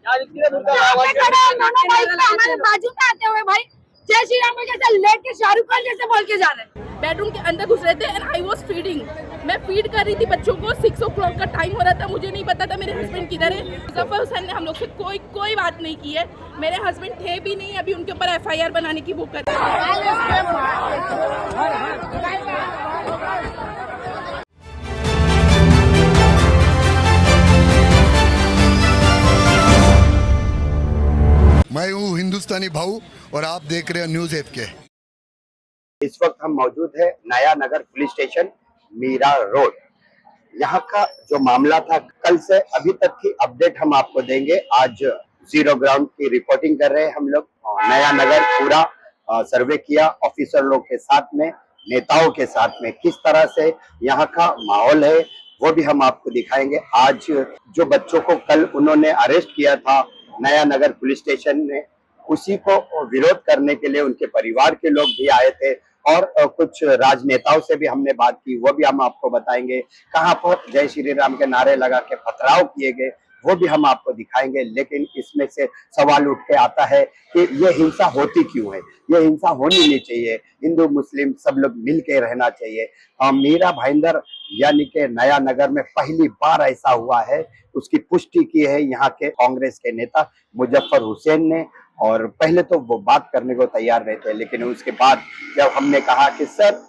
हमारे बाजू में आते हुए भाई जय श्री राम जैसे लेके शाहरुख खान जैसे बोल के जा रहे हैं। बेडरूम के अंदर घुस रहे थे एंड आई वाज फीडिंग। मैं फीड कर रही थी बच्चों को। 6 o'clock का टाइम हो रहा था। मुझे नहीं पता था मेरे हस्बैंड किधर है। मुजफ्फर हुसैन ने हम लोग से कोई बात नहीं की है। मेरे हस्बैंड थे भी नहीं। अभी उनके ऊपर FIR बनाने की वो कर मैं हूँ हिंदुस्तानी भाऊ और आप देख रहे हैं न्यूज़ 8 के। इस वक्त हम मौजूद है नया नगर पुलिस स्टेशन मीरा रोड। यहाँ का जो मामला था कल से अभी तक की अपडेट हम आपको देंगे। आज जीरो ग्राउंड की रिपोर्टिंग कर रहे हैं हम लोग। नया नगर पूरा सर्वे किया ऑफिसर लोग के साथ में, नेताओं के साथ में। किस तरह से यहाँ का माहौल है वो भी हम आपको दिखाएंगे। आज जो बच्चों को कल उन्होंने अरेस्ट किया था नया नगर पुलिस स्टेशन में, उसी को विरोध करने के लिए उनके परिवार के लोग भी आए थे और कुछ राजनेताओं से भी हमने बात की, वो भी हम आपको बताएंगे। कहां पर जय श्री राम के नारे लगा के पथराव किए गए वो भी हम आपको दिखाएंगे। लेकिन इसमें से सवाल उठ के आता है कि ये हिंसा होती क्यों है। ये हिंसा होनी नहीं चाहिए। हिंदू मुस्लिम सब लोग मिल के रहना चाहिए। मीरा भाईंदर यानी के नया नगर में पहली बार ऐसा हुआ है, उसकी पुष्टि की है यहाँ के कांग्रेस के नेता मुजफ्फर हुसैन ने। और पहले तो वो बात करने को तैयार नहीं थे, लेकिन उसके बाद जब हमने कहा कि सर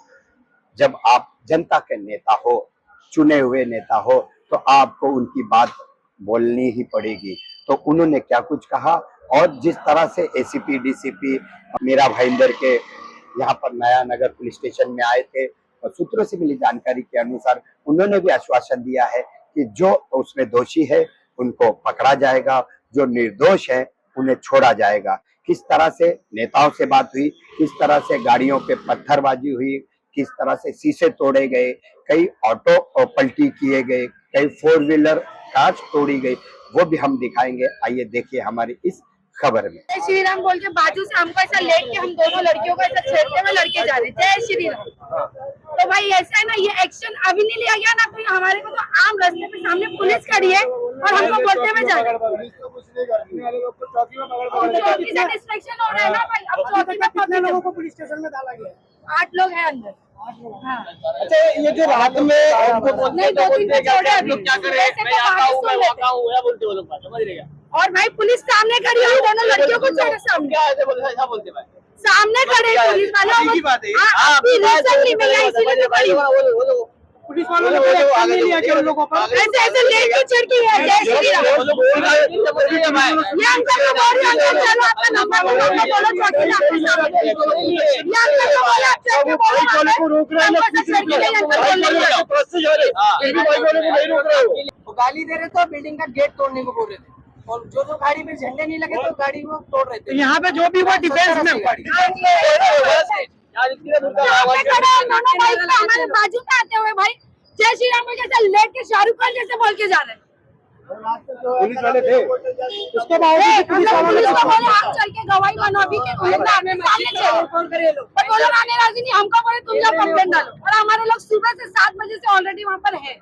जब आप जनता के नेता हो, चुने हुए नेता हो, तो आपको उनकी बात बोलनी ही पड़ेगी। तो उन्होंने क्या कुछ कहा और जिस तरह से ACP DCP मीरा भाईंदर के यहाँ पर नया नगर पुलिस स्टेशन में आए थे और सूत्रों से मिली जानकारी के अनुसार उन्होंने भी आश्वासन दिया है कि जो उसमें दोषी है उनको पकड़ा जाएगा, जो निर्दोष है उन्हें छोड़ा जाएगा। किस तरह से नेताओं से बात हुई, किस तरह से गाड़ियों पे पत्थरबाजी हुई, किस तरह से शीशे तोड़े गए, कई ऑटो पलटी किए गए, कई 4 व्हीलर कांच तोड़ी गई, वो भी हम दिखाएंगे। आइए देखिए हमारी इस खबर में। जय श्री राम बोल के बाजू से हमको ऐसा लेट के हम दोनों लड़कियों को ऐसा छेड़ते हुए लड़के जा रहे। जय श्री राम। तो भाई ऐसा है ना, ये एक्शन अभी नहीं लिया गया ना, तो हमारे को तो आम रास्ते पे सामने पुलिस खड़ी है और हमको बोलते हुए जा रहे हैं। चौकी से डिस्ट्रैक्शन हो रहा है ना भाई। अब चौकी में कितने लोगों को पुलिस स्टेशन में डाला गया? 8 लोग हैं अंदर। हाँ। अच्छा, ये जो रात में नहीं, 2-3 को छोड़े अभी। और भाई पुलिस सामने खड़ी है, दोनों लड़कियों को छोड़े सामने। सामने खड़े पुलिस वाले। पुलिस वालों ने एक्शन नहीं लिया उन लोगों पर। ऐसे ऐसे लेके चढ़ के है। जय श्री राम। ये अंकल को बोल रहे हैं चलो आपका नंबर बोलो चौकी में आपके सामने। ये अंकल को बोला चल के बोलो को रोक रहे हैं। वो गाली दे रहे थे, बिल्डिंग का गेट तोड़ने को बोल रहे थे और जो गाड़ी में झंडे नहीं लगे तो गाड़ी को तोड़ रहे थे। यहाँ पे जो भी हुआ डिफेंस में दोनों भाई हमारे बाजू में आते हुए भाई जय श्री राम जैसे लेके शाहरुख खान जैसे बोल के जा रहे हैं। पुलिस वाले थे, उसके बावजूद पुलिस वालों ने आप चल के गवाही बनो अभी के सामने पर वो लोग आने राजी नहीं। हमको बोले तुम लोग कंप्लेंट डालो और हमारे लोग सुबह से 7 बजे से ऑलरेडी वहाँ पर है।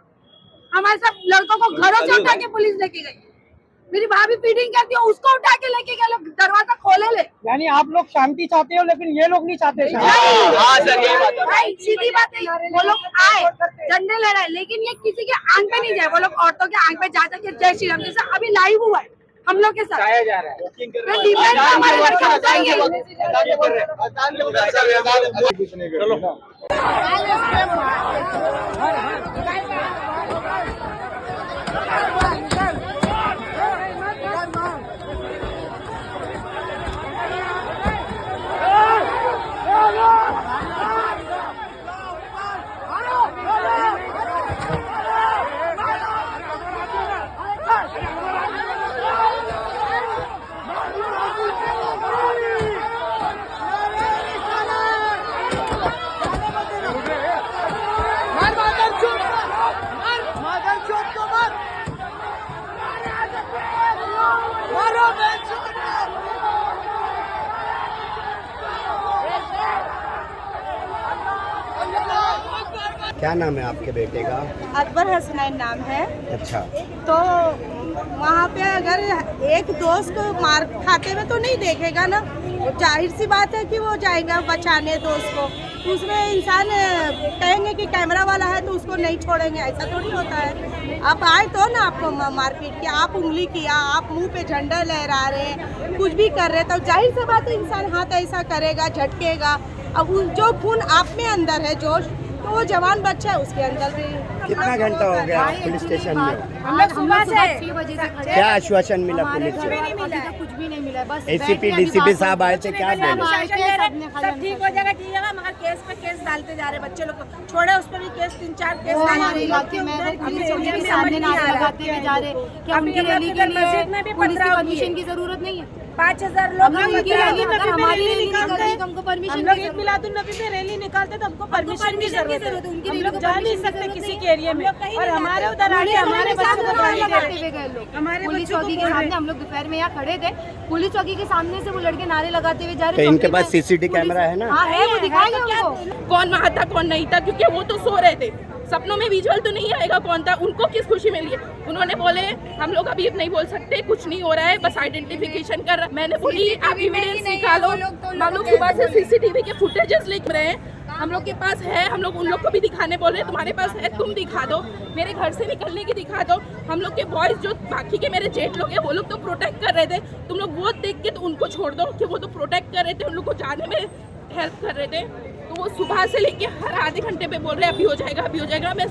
हमारे सब लड़कों को घरों से उठा के पुलिस लेके गई। मेरी भाभी फीडिंग करती है, उसको उठा के लेके गए लोग, दरवाजा खोले ले। यानी आप लोग शांति चाहते हो लेकिन ये लोग नहीं चाहते। भाई सीधी बात है, वो लोग आए झंडे ले रहे, लेकिन ये किसी के आंख पे नहीं जाए। वो लोग औरतों के आंख पे जा के जय श्री राम जैसा अभी लाइव हुआ है हम लोग के साथ जा रहा है। क्या नाम है आपके बेटे का? अकबर हसनैन नाम है। अच्छा। तो वहाँ पे अगर एक दोस्त को मार खाते में तो नहीं देखेगा ना, जाहिर सी बात है कि वो जाएगा बचाने दोस्त को। उसमें इंसान कहेंगे कि कैमरा वाला है तो उसको नहीं छोड़ेंगे, ऐसा थोड़ी होता है। आप आए तो ना आपको मारपीट किया, आप उंगली किया, आप मुंह पे झंडा लहरा रहे, कुछ भी कर रहे, तो जाहिर सी बात है इंसान हाथ ऐसा करेगा, झटकेगा। अब जो खून आप में अंदर है जोश, तो वो जवान बच्चा है उसके अंदर भी। कितना घंटा हो गया पुलिस स्टेशन में? हम लोग सुबह से 6 बजे से खड़े क्या आश्वासन मिला पुलिस से? कुछ भी नहीं मिला, बस एसीपी डीसीपी साहब आए थे, क्या बोले? सब ठीक हो जाएगा मगर केस पे केस डालते जा रहे बच्चे लोग को। छोड़े उस पर भी केस 3-4 केस हमारे इलाके में पुलिस चौकी के सामने नारे लगाते हुए जा रहे। क्या उनकी रैली के लिए पुलिस की परमिशन की जरूरत नहीं है? 5000 लोग उनकी रैली में हमारी रैली निकालते हैं तो हमको परमिशन हम लोग ईद मिलादुन्नबी में रैली निकालते तो हमको परमिशन की जरूरत है। उनकी हम रैली लोग को जा नहीं permission की सकते जरूरत किसी नहीं के एरिया में, और हमारे उधर आके हमारे बच्चों को गाली दे लगाते रहे हुए गए लोग। हमारे पुलिस बच्चों को चौकी के बोल रहे सामने हम लोग दोपहर में यहाँ खड़े थे, पुलिस चौकी के सामने से वो लड़के नारे लगाते हुए जा तो रहे। इनके पास सीसीटीवी कैमरा है ना? हाँ है, वो दिखाएंगे उनको। कौन वहाँ था कौन नहीं था, क्योंकि वो तो सो रहे थे। सपनों में विजुअल तो नहीं आएगा कौन था, उनको किस खुशी मिली है। उन्होंने बोले हम लोग अभी नहीं बोल सकते, कुछ नहीं हो रहा है, बस आइडेंटिफिकेशन कर रहा। मैंने बोली आप एविडेंस निकालो। हम लोग सुबह से सीसीटीवी के फुटेजेस लिख रहे हैं, हम लोग के पास है, हम लोग उन लोग को भी दिखाने बोल रहे हैं तुम्हारे पास है तुम दिखा दो, मेरे घर से निकलने की दिखा दो। हम लोग के बॉयज जो बाकी के मेरे जेठ लोग हैं वो लोग तो प्रोटेक्ट कर रहे थे, तुम लोग वो देख के तो उनको छोड़ दो कि वो तो प्रोटेक्ट कर रहे थे, उन लोग को जाने में हेल्प कर रहे थे। तो वो सुबह से लेके हर आधे घंटे पे बोल रहे हैं अभी हो जाएगा अभी हो जाएगा। मैं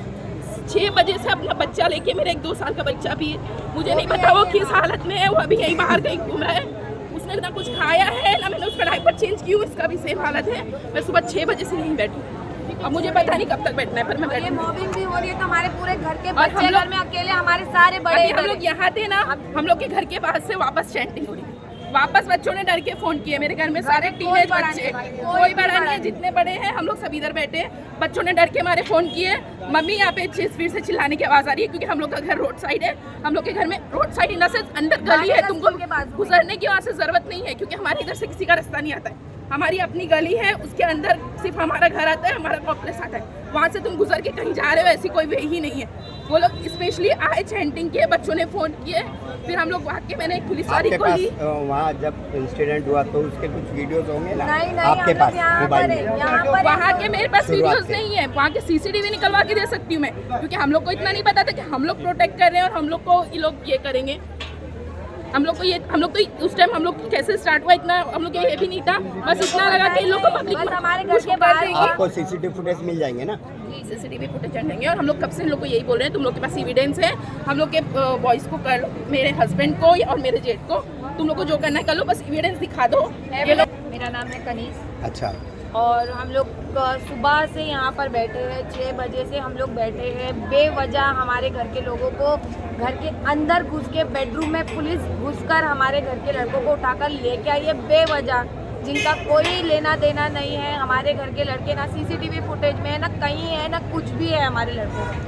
6 बजे से अपना बच्चा लेके, मेरे एक 2 साल का बच्चा भी है, मुझे नहीं पता वो किस हालत में है, वो अभी यहीं बाहर कहीं घूम रहा है, उसने ना कुछ खाया है ना मैंने उसका डायपर चेंज की, इसका भी सेम हालत है। मैं सुबह 6 बजे से यहीं बैठी, अब मुझे पता नहीं कब तक बैठना है, पर मैं बैठी। मॉबिंग भी हो रही है तो हमारे पूरे घर के और बच्चे घर में अकेले, हमारे सारे बड़े अभी हम लोग यहाँ थे ना, हम लोग के घर के बाहर से वापस चैंटिंग हो रही थी। वापस बच्चों ने डर के फोन किए, मेरे घर में सारे टीनेज बच्चे, कोई बड़ा नहीं है, जितने बड़े हैं हम लोग सब इधर बैठे हैं। बच्चों ने डर के मारे फोन किए, मम्मी यहाँ पे स्पीड से चिल्लाने की आवाज आ रही है, क्योंकि हम लोग का घर रोड साइड है। हम लोग के घर में रोड साइड इन से अंदर गली है, तुमको गुजरने की वहाँ से जरूरत नहीं है, क्योंकि हमारे इधर से किसी का रास्ता नहीं आता है। हमारी अपनी गली है, उसके अंदर सिर्फ हमारा घर आता है, हमारा कॉम्प्लेक्स आता है, वहाँ से तुम गुजर के कहीं जा रहे हो ऐसी कोई वे ही नहीं है। वो लोग स्पेशली आए, चैंटिंग किए, बच्चों ने फोन किए, फिर हम लोग वहाँ के, मैंने एक पुलिस वाली को ली। वहाँ जब इंसिडेंट हुआ तो उसके कुछ वीडियोस होंगे ना? नहीं, आपके पास मोबाइल में? वहाँ के मेरे पास वीडियोस नहीं है, वहाँ के सीसीटीवी निकलवा के दे सकती हूँ मैं, क्योंकि हम लोग को इतना नहीं पता था कि हम लोग प्रोटेक्ट कर रहे हैं और हम लोग को ये लोग ये करेंगे। हम लोग तो उस टाइम हम लोग कैसे स्टार्ट हुआ इतना हम लोग ये भी नहीं था, बस इतना लगा कि इन लोग को पब्लिक हमारे घर के बाहर आपको सीसीटीवी फुटेज मिल जाएंगे ना? सीसीटीवी फुटेज चढ़ेंगे, और हम लोग कब से इन लोग को यही बोल रहे हैं तुम लोग के पास एविडेंस है, हम लोग के बॉयज को कर लो, मेरे हस्बैंड को और मेरे जेठ को, तुम लोग को जो करना है कर लो, बस एविडेंस दिखा दो। ये लोग, मेरा नाम है कनीज, अच्छा, और हम लोग सुबह से यहाँ पर बैठे हैं, 6 बजे से हम लोग बैठे हैं। बेवजह हमारे घर के लोगों को घर के अंदर घुस के बेडरूम में पुलिस घुसकर हमारे घर के लड़कों को उठाकर लेके आई है, बेवजह, जिनका कोई लेना देना नहीं है। हमारे घर के लड़के ना सीसीटीवी फुटेज में है, ना कहीं है, ना कुछ भी है हमारे लड़कों में,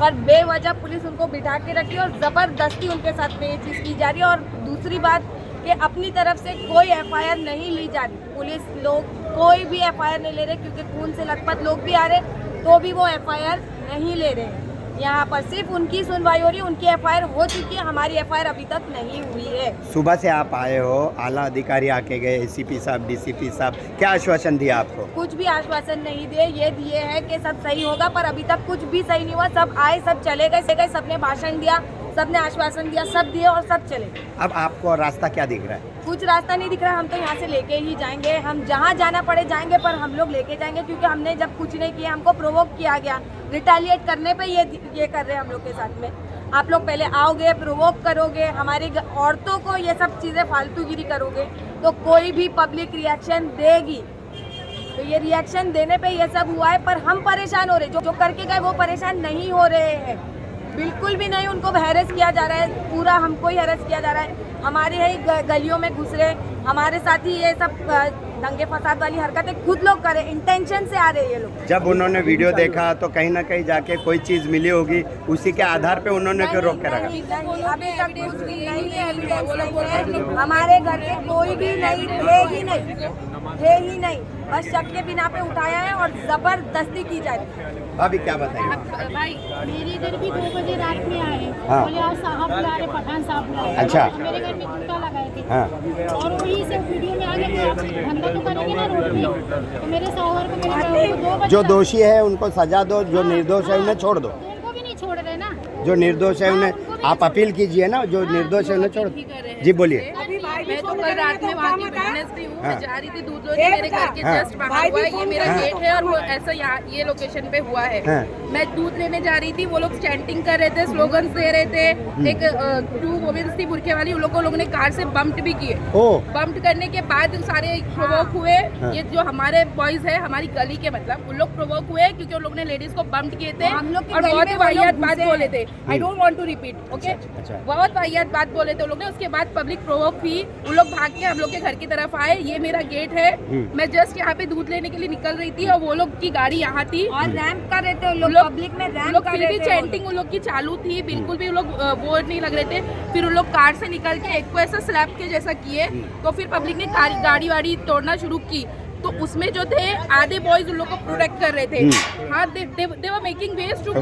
पर बेवजह पुलिस उनको बिठा के रखी और ज़बरदस्ती उनके साथ में ये चीज़ की जा रही है। और दूसरी बात कि अपनी तरफ से कोई एफआईआर नहीं ली जा रही, पुलिस लोग कोई भी एफआईआर नहीं ले रहे, क्योंकि खून से लथपथ लोग भी आ रहे तो भी वो एफआईआर नहीं ले रहे। यहाँ पर सिर्फ उनकी सुनवाई हो रही है, उनकी एफआईआर हो चुकी है, हमारी एफआईआर अभी तक नहीं हुई है। सुबह से आप आए हो, आला अधिकारी आके गए, एसीपी साहब, डीसीपी साहब, क्या आश्वासन दिया आपको? कुछ भी आश्वासन नहीं दिए, ये दिए है कि सब सही होगा, पर अभी तक कुछ भी सही नहीं हुआ। सब आए, सब चले गए, सबने भाषण दिया, सबने आश्वासन दिया, सब दिए और सब चले। अब आपको रास्ता क्या दिख रहा है? कुछ रास्ता नहीं दिख रहा, हम तो यहाँ से लेके ही जाएंगे, हम जहाँ जाना पड़े जाएंगे, पर हम लोग लेके जाएंगे, क्योंकि हमने जब कुछ नहीं किया, हमको प्रोवोक किया गया, रिटेलिएट करने पे ये कर रहे हैं हम लोग के साथ में। आप लोग पहले आओगे, प्रोवोक करोगे, हमारी औरतों को ये सब चीज़ें फालतूगिरी करोगे, तो कोई भी पब्लिक रिएक्शन देगी। तो ये रिएक्शन देने पे ये सब हुआ है, पर हम परेशान हो रहे, जो करके गए वो परेशान नहीं हो रहे हैं, बिल्कुल भी नहीं। उनको हैरेस किया जा रहा है, पूरा हमको ही हैरेस किया जा रहा है, हमारे ही गलियों में घुस रहे, हमारे साथ ही ये सब दंगे फसाद वाली हरकतें खुद लोग करे, इंटेंशन से आ रहे हैं ये लोग। जब उन्होंने वीडियो देखा तो कहीं ना कहीं जाके कोई चीज मिली होगी, उसी के आधार पे उन्होंने क्यों रोक के रखा? अभी तक कुछ भी नहीं है, एविडेंस नहीं है, हमारे घर में कोई भी नहीं, है ही नहीं। थे ही नहीं, बस शक के बिना पे उठाया है और जबरदस्ती की जा रही है। अभी क्या बताएंगे? भाई मेरे इधर भी 2 बजे रात में आए, हाँ। बोले आज साहब बुला रहे, पठान साहब बुला रहे। अच्छा। मेरे घर में जूता लगाए थे, हाँ। और वही से वीडियो में आ गए, धंधा तो करेंगे ना रोड पे, तो मेरे शौहर को मेरे 2 बजे जो दोषी है उनको सजा दो, जो निर्दोष है उन्हें छोड़ दो। उनको भी नहीं छोड़ रहे ना। जो निर्दोष है उन्हें आप अपील कीजिए ना, जो निर्दोष है उन्हें छोड़ दो। जी बोलिए। मैं तो कल रात में वहाँ की विटनेस भी हूँ, मैं जा रही थी दूध लेने, मेरे घर के हाँ। जस्ट बाहर हुआ है, ये मेरा गेट है और वो ऐसा यहाँ ये लोकेशन पे हुआ है। हाँ। मैं दूध लेने जा रही थी, वो लोग चैंटिंग कर रहे थे, स्लोगन्स दे रहे थे, एक 2 वुमेन्स थी बुरखे वाली, उन लोगों ने कार से बम्प्ड भी किए। बम्प्ड करने के बाद सारे प्रोवोक हुए, ये जो हमारे बॉयज है हमारी गली के, मतलब उन लोग प्रोवोक हुए क्योंकि उन लोगों ने लेडीज को बम्प्ड किए थे और बहुत ही वाहियात बात बोले थे। I don't want to repeat, okay, बहुत वाहियात बात बोले थे उन लोग ने। उसके बाद पब्लिक प्रोवोक हुई, उन लोग भाग के हम लोग के घर की तरफ आए। ये मेरा गेट है, मैं जस्ट यहाँ पे दूध लेने के लिए निकल रही थी और वो लोग की गाड़ी यहाँ थी और रैंप कर रहे थे उन लोग, पब्लिक में रैंप लोग कर फिर रहे भी थे। चैंटिंग उन लोग की चालू थी, बिल्कुल भी उन लोग वो नहीं लग रहे थे। फिर उन लोग कार से निकल के एक को ऐसा स्लैप के जैसा किए, तो फिर पब्लिक ने गाड़ी वाड़ी तोड़ना शुरू की। तो उसमें जो थे आधे बॉयज उन लोग को प्रोटेक्ट कर रहे थे। हाँ, they were making ways to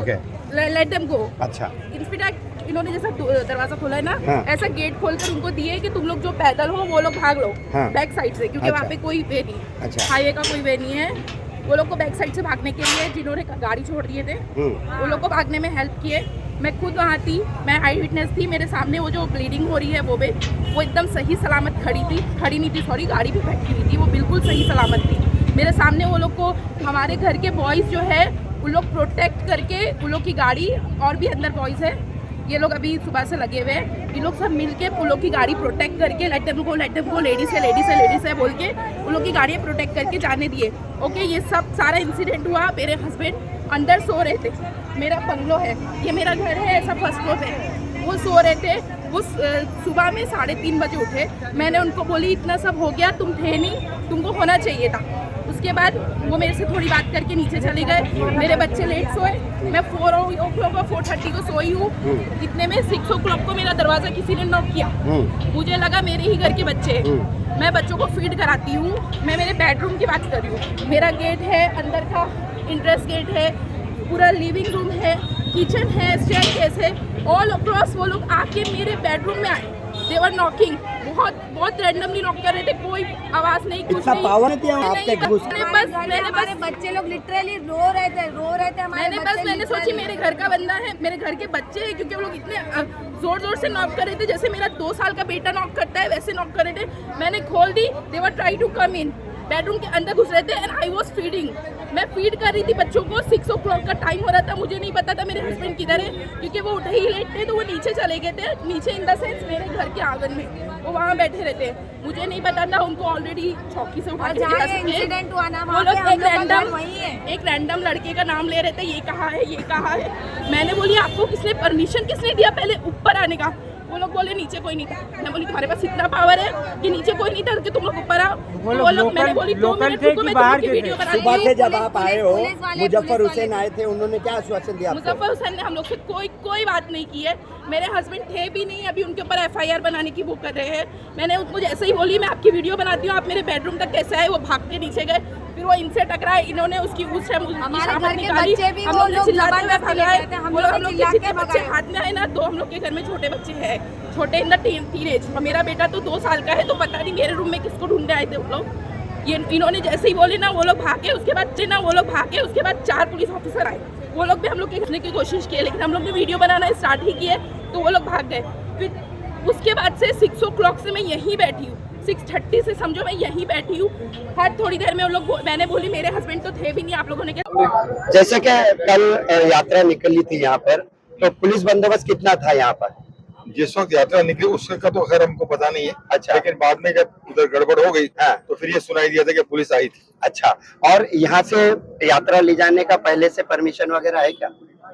let them go. अच्छा। इनफैक्ट इन्होंने जैसा दरवाजा खोला है ना, हाँ। ऐसा गेट खोलकर उनको दिए कि तुम लोग जो पैदल हो वो लोग भाग लो, हाँ। बैक साइड से, क्योंकि अच्छा। वहाँ पे कोई वे नहीं, अच्छा। हाईवे का कोई वे नहीं है। वो लोग को बैक साइड से भागने के लिए जिन्होंने गाड़ी छोड़ दिए थे वो लोग को भागने में हेल्प किए। मैं खुद वहाँ थी, मैं आई विटनेस थी, मेरे सामने वो जो ब्लीडिंग हो रही है वो एकदम सही सलामत खड़ी नहीं थी, सॉरी, गाड़ी पे बैठी हुई थी, वो बिल्कुल सही सलामत थी। मेरे सामने वो लोग को हमारे घर के बॉयज़ जो है उन लोग प्रोटेक्ट करके, उन लोग की गाड़ी, और भी अंदर बॉयज़ है, ये लोग अभी सुबह से लगे हुए हैं, ये लोग सब मिलके उन लोग की गाड़ी प्रोटेक्ट करके लेट देम गो, लेडीज है बोल के उन लोग की गाड़ी प्रोटेक्ट करके जाने दिए। ओके, ये सब सारा इंसिडेंट हुआ। मेरे हस्बैंड अंदर सो रहे थे, मेरा बंगलो है, ये मेरा घर है, ऐसा फर्स्ट फ्लोर पे, वो सो रहे थे। वो सुबह में 3:30 बजे उठे। मैंने उनको बोली इतना सब हो गया, तुम थे नहीं, तुमको होना चाहिए था। उसके बाद वो मेरे से थोड़ी बात करके नीचे चले गए। मेरे बच्चे लेट सोए, मैं 4:30 को सोई हूँ। इतने में 6 o'clock को मेरा दरवाज़ा किसी ने नॉक किया, मुझे लगा मेरे ही घर के बच्चे। मैं बच्चों को फीड कराती हूँ, मैं मेरे बेडरूम की बात कर रही हूँ। मेरा गेट है, अंदर का इंट्रेंस गेट है, पूरा लिविंग रूम है, किचन है, स्टेयरकेस है, ऑल अक्रॉस वो लोग आके मेरे बेडरूम में आए। दे वर नॉकिंग, बहुत रैंडमली नॉक कर रहे थे, कोई आवाज नहीं, कुछ नहीं। पावर थी आपके मैंने बस बच्चे लोग लिटरली रो रहे थे। मैंने सोची मेरे घर का बंदा है, मेरे घर के बच्चे हैं, क्योंकि वो लोग इतने जोर से नॉक कर रहे थे, जैसे मेरा 2 साल का बेटा नॉक करता है वैसे नॉक कर रहे थे। मैंने खोल दी, they were try to come in, bedroom के अंदर घुस रहे थे एंड आई वाज फीडिंग। मैं फीड कर रही थी बच्चों को, 6 o'clock का टाइम हो रहा था, मुझे नहीं पता था मेरे हस्बैंड किधर है, क्योंकि वो उठे ही लेट थे, तो वो नीचे चले गए थे, नीचे इन द सेंस मेरे घर के आंगन में, वो वहाँ बैठे रहते। मुझे नहीं पता था उनको ऑलरेडी चौकी से उठा के ले जा सकते। वो लोग एक रैंडम लड़के का नाम ले रहे थे, ये कहाँ है। मैंने बोली आपको परमिशन किसने दिया पहले ऊपर आने का? वो लोग बोले नीचे कोई नहीं था। मैं बोली तुम्हारे पास इतना पावर है कि नीचे कोई नहीं था कि तुम लोग ऊपर आओ? वो लोग, मैंने बोली 2 मिनट रुको, मैं तुम्हारी वीडियो बना रही हूँ। सुबह से जब आप आए हो, मुजफ्फर हुसैन आए थे, उन्होंने क्या आश्वासन दिया? मुजफ्फर हुसैन ने हम लोग से कोई बात नहीं की है। मेरे हस्बैंड थे भी नहीं, अभी उनके ऊपर FIR बनाने की वो कर रहे हैं। मैंने उनको जैसे ही बोली मैं आपकी वीडियो बनाती हूँ, आप मेरे बेडरूम तक कैसे आए, वो भाग के नीचे गए। फिर वो इनसे टकराए, इन्होंने उसकी उस टाइम निकाली, हम लोग ने चिल्लाते हुए भगाए। हम लोग के जितने बच्चे हाथ में आए ना, 2 हम लोग के घर में छोटे बच्चे हैं, छोटे इन द टीनेज, और मेरा बेटा तो 2 साल का है, तो पता नहीं मेरे रूम में किसको ढूंढने आए थे वो लोग। ये इन्होंने जैसे ही बोले ना, वो लोग भागे, उसके बाद 4 पुलिस ऑफिसर आए, वो लोग भी हम लोग के घुसने की कोशिश की, लेकिन हम लोग ने वीडियो बनाना स्टार्ट ही किए तो वो लोग भाग गए। फिर उसके बाद से 6 o'clock से मैं यहीं बैठी हूँ, 6:30 से समझो मैं यहीं बैठी हूँ। हर थोड़ी देर में मैंने बोली मेरे हस्बैंड तो थे भी नहीं, आप लोगों ने क्या? जैसे कि कल यात्रा निकली थी यहाँ पर, तो पुलिस बंदोबस्त कितना था यहाँ पर? जिस वक्त यात्रा निकली उसका तो खैर हमको पता नहीं है। अच्छा। लेकिन बाद में जब उधर गड़बड़ हो गई, हाँ। तो फिर ये सुनाई दिया था कि पुलिस आई थी। अच्छा, और यहाँ से यात्रा ले जाने का पहले से परमिशन वगैरह है क्या?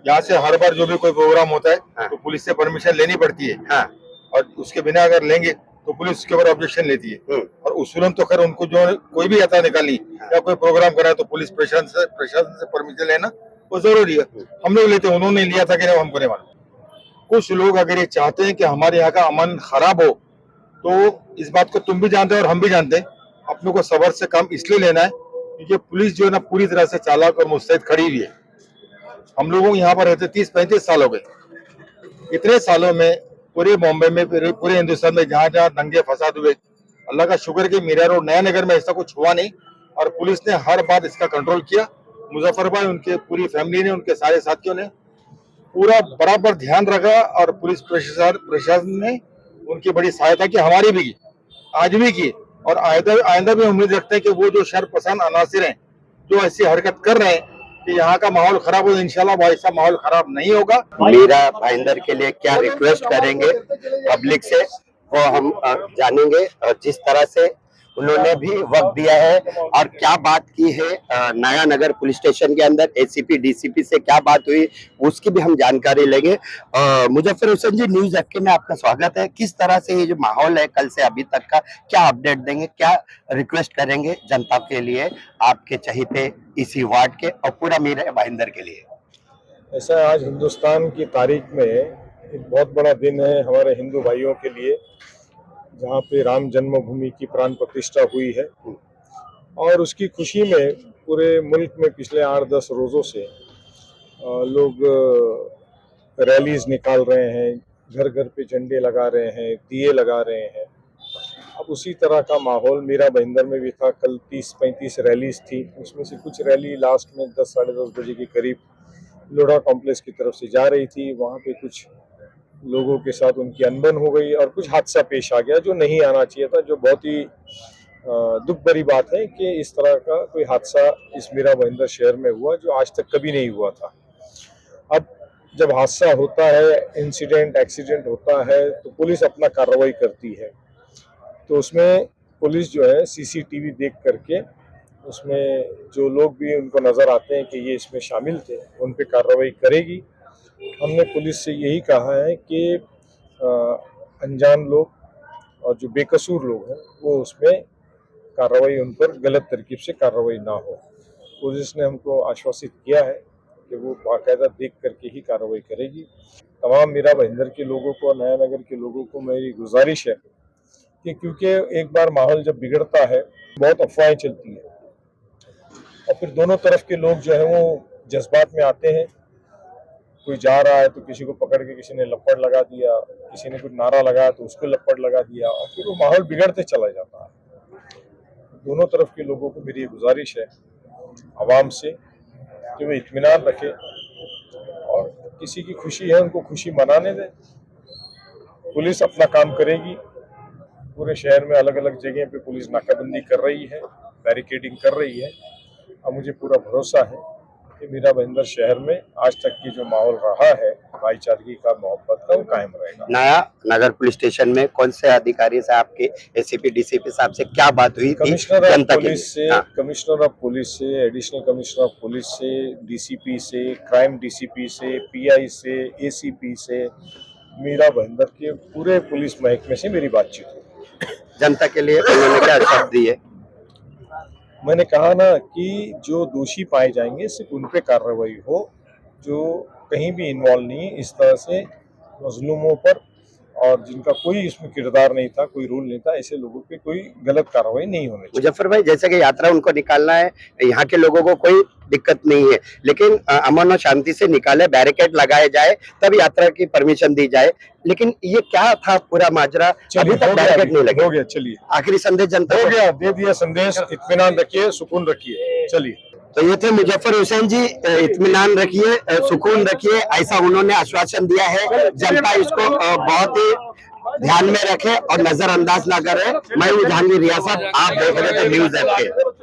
यहाँ से हर बार जो भी कोई प्रोग्राम होता है, हाँ। तो पुलिस से परमिशन लेनी पड़ती है। हाँ। और उसके बिना अगर लेंगे तो पुलिस उसके ऊपर ऑब्जेक्शन लेती है। और उसूलन तो खैर उनको जो कोई भी यात्रा निकालनी या कोई प्रोग्राम करा तो पुलिस प्रशासन से परमिशन लेना वो जरूरी है। हम लोग लेते, उन्होंने लिया था कि नहीं हमको नहीं मालूम। कुछ लोग अगर ये चाहते हैं कि हमारे यहाँ का अमन खराब हो, तो इस बात को तुम भी जानते हो और हम भी जानते हैं। अब अपने को सबर से काम इसलिए लेना है क्योंकि पुलिस जो है ना पूरी तरह से चालाक और मुस्तैद खड़ी हुई है। हम लोगों को यहाँ पर रहते 30-35 साल हो गए। इतने सालों में पूरे बॉम्बे में, पूरे हिंदुस्तान में जहाँ जहाँ दंगे फसाद हुए, अल्लाह का शुक्र कि मीरा रोड नया नगर में ऐसा कुछ हुआ नहीं और पुलिस ने हर बात इसका कंट्रोल किया। मुजफ्फर भाई, उनके पूरी फैमिली ने, उनके सारे साथियों ने पूरा बराबर ध्यान रखा और पुलिस प्रशासन ने उनकी बड़ी सहायता की, हमारी भी की, आज भी की और आइंदा भी उम्मीद रखते हैं कि वो जो शर पसंद अनासिर हैं जो ऐसी हरकत कर रहे हैं कि यहाँ का माहौल खराब हो, इंशाल्लाह वो ऐसा माहौल खराब नहीं होगा। मीरा भाईंदर के लिए क्या रिक्वेस्ट करेंगे पब्लिक से वो हम जानेंगे। जिस तरह से उन्होंने भी वक्त दिया है और क्या बात की है नया नगर पुलिस स्टेशन के अंदर एसीपी डीसीपी से क्या बात हुई उसकी भी हम जानकारी लेंगे। मुजफ्फर हुसैन जी, न्यूज एफके में आपका स्वागत है। किस तरह से ये जो माहौल है कल से अभी तक का, क्या अपडेट देंगे, क्या रिक्वेस्ट करेंगे जनता के लिए, आपके चहेते इसी वार्ड के और पूरा मीरा भाईंदर के लिए? ऐसा आज हिंदुस्तान की तारीख में एक बहुत बड़ा दिन है हमारे हिंदू भाइयों के लिए, जहाँ पे राम जन्मभूमि की प्राण प्रतिष्ठा हुई है और उसकी खुशी में पूरे मुल्क में पिछले 8-10 रोज़ों से लोग रैलीज निकाल रहे हैं, घर घर पे झंडे लगा रहे हैं, दिए लगा रहे हैं। अब उसी तरह का माहौल मीरा भाईंदर में भी था। कल 30-35 रैलीज थी, उसमें से कुछ रैली लास्ट में 10-10:30 बजे के करीब लोढ़ा कॉम्प्लेक्स की तरफ से जा रही थी। वहाँ पे कुछ लोगों के साथ उनकी अनबन हो गई और कुछ हादसा पेश आ गया जो नहीं आना चाहिए था, जो बहुत ही दुख भरी बात है कि इस तरह का कोई हादसा इस मीरा भाईंदर शहर में हुआ जो आज तक कभी नहीं हुआ था। अब जब हादसा होता है, इंसिडेंट एक्सीडेंट होता है तो पुलिस अपना कार्रवाई करती है। तो उसमें पुलिस जो है सीसीटीवी देख करके उसमें जो लोग भी उनको नज़र आते हैं कि ये इसमें शामिल थे उन पे कार्रवाई करेगी। हमने पुलिस से यही कहा है कि अनजान लोग और जो बेकसूर लोग हैं वो उसमें कार्रवाई, उन पर गलत तरकीब से कार्रवाई ना हो। पुलिस ने हमको आश्वासित किया है कि वो बाकायदा देख करके ही कार्रवाई करेगी। तमाम मीरा भाईंदर के लोगों को, नया नगर के लोगों को मेरी गुजारिश है कि क्योंकि एक बार माहौल जब बिगड़ता है बहुत अफवाहें चलती हैं और फिर दोनों तरफ के लोग जो है वो जज्बात में आते हैं। कोई जा रहा है तो किसी को पकड़ के किसी ने लपड़ लगा दिया, किसी ने कुछ नारा लगाया तो उसको लपड़ लगा दिया और फिर वो माहौल बिगड़ते चला जाता है। दोनों तरफ के लोगों को मेरी गुजारिश है आवाम से कि वे इत्मीनान रखें और किसी की खुशी है उनको खुशी मनाने दें। पुलिस अपना काम करेगी। पूरे शहर में अलग अलग जगह पे पुलिस नाकाबंदी कर रही है, बैरिकेडिंग कर रही है। अब मुझे पूरा भरोसा है कि मीरा भाईंदर शहर में आज तक की जो माहौल रहा है भाईचारगी का, मोहब्बत का, वो कायम रहेगा। नया नगर पुलिस स्टेशन में कौन से अधिकारी से, आपके एसीपी डीसीपी साहब से क्या बात हुई थी? कमिश्नर ऑफ पुलिस से, कमिश्नर ऑफ पुलिस से, एडिशनल कमिश्नर ऑफ पुलिस से, डीसीपी से, क्राइम डीसीपी से, पीआई से, एसीपी से, मीरा भाईंदर के पूरे पुलिस महकमे से मेरी बातचीत हुई। जनता के लिए उन्होंने क्या शब्द दिए? मैंने कहा ना कि जो दोषी पाए जाएंगे सिर्फ उन पे कार्रवाई हो, जो कहीं भी इन्वॉल्व नहीं इस तरह से मजलूमों पर और जिनका कोई इसमें किरदार नहीं था, कोई रोल नहीं था, ऐसे लोगों पे कोई गलत कार्रवाई नहीं होनी चाहिए। मुजफ्फर भाई, जैसे कि यात्रा उनको निकालना है, यहाँ के लोगों को कोई दिक्कत नहीं है, लेकिन अमन और शांति से निकाले, बैरिकेड लगाए जाए, तब यात्रा की परमिशन दी जाए। लेकिन ये क्या था पूरा माजरा? अभी तक बैरिकेड नहीं लगे। हो गया, चलिए आखिरी संदेश जनता हो गया, दे दिया संदेश। इत्मीनान रखिए, सुकून रखिए, चलिए। तो ये थे मुजफ्फर हुसैन जी। इत्मीनान रखिए, सुकून रखिए, ऐसा उन्होंने आश्वासन दिया है। जनता इसको बहुत ही ध्यान में रखे और नजरअंदाज ना करे। मैं हूँ जहांगीर रियासत, आप देख रहे थे न्यूज एफके।